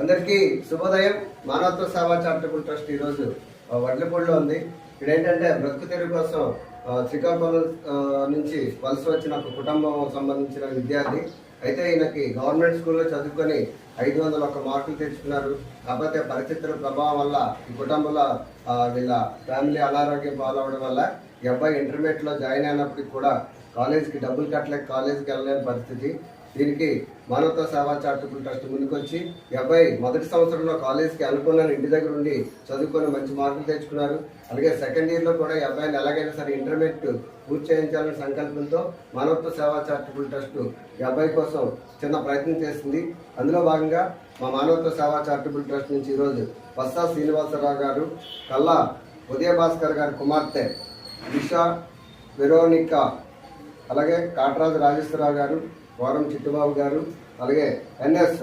అందరికీ శుభోదయం. మానవత్వ సేవా చారిటబుల్ ట్రస్ట్ ఈరోజు వడ్లపూడిలో ఉంది. ఇక్కడ ఏంటంటే బ్రతుకు తెరువు కోసం శ్రీకాకుళం నుంచి వలస వచ్చిన ఒక కుటుంబం సంబంధించిన విద్యార్థి. అయితే ఈయనకి గవర్నమెంట్ స్కూల్లో చదువుకొని 501 మార్కులు తెచ్చుకున్నారు. కాకపోతే పరిస్థితుల ప్రభావం వల్ల ఈ కుటుంబంలో వీళ్ళ ఫ్యామిలీ అనారోగ్యం పాలవడం వల్ల ఈ అబ్బాయి ఇంటర్మీడియట్లో జాయిన్ అయినప్పటికి కూడా కాలేజీకి డబ్బులు కట్టలేక కాలేజీకి వెళ్ళలేని పరిస్థితి. దీనికి మానవత్వ సేవా చారిటబుల్ ట్రస్ట్ ముందుకొచ్చి ఈ అబ్బాయి మొదటి సంవత్సరంలో కాలేజీకి అనుకున్న ఇంటి దగ్గర ఉండి చదువుకొని మంచి మార్కులు తెచ్చుకున్నారు. అలాగే సెకండ్ ఇయర్లో కూడా ఈ అబ్బాయిని ఎలాగైనా సరే ఇంటర్మీడియట్ పూర్తి చేయించాలనే సంకల్పంతో మానవత్వ సేవా చారిటబుల్ ట్రస్ట్ ఈ అబ్బాయి కోసం చిన్న ప్రయత్నం చేసింది. అందులో భాగంగా మా మానవత్వ సేవా చారిటబుల్ ట్రస్ట్ నుంచి ఈరోజు వస్తా శ్రీనివాసరావు గారు, కల్లా ఉదయభాస్కర్ గారి కుమార్తె దిశా, వెరోనికా, అలాగే కాట్రాజు రాజేశ్వరరావు గారు, వారం చిట్టుబాబు గారు, అలాగే ఎన్ఎస్